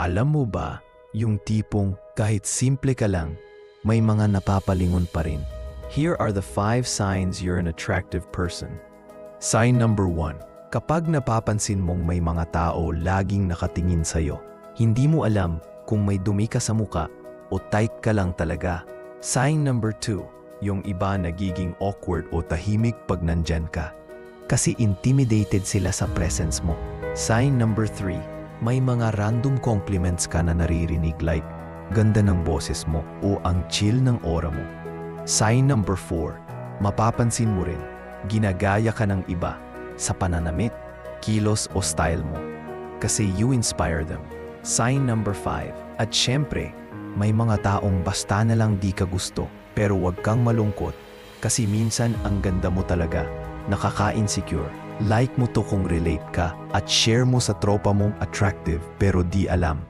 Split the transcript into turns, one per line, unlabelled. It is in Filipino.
Alam mo ba, yung tipong kahit simple ka lang, may mga napapalingon pa rin. Here are the 5 signs you're an attractive person. Sign number 1. Kapag napapansin mong may mga tao laging nakatingin sa'yo, hindi mo alam kung may dumi ka sa muka o tight ka lang talaga. Sign number 2. Yung iba nagiging awkward o tahimik pag nandyan ka. Kasi intimidated sila sa presence mo. Sign number 3. May mga random compliments ka na naririnig like ganda ng boses mo o ang chill ng aura mo. Sign number 4. Mapapansin mo rin, ginagaya ka ng iba sa pananamit, kilos o style mo. Kasi you inspire them. Sign number 5. At syempre, may mga taong basta na lang di ka gusto pero wag kang malungkot kasi minsan ang ganda mo talaga, nakaka-insecure. Like mo to kung relate ka at share mo sa tropa mong attractive pero di alam.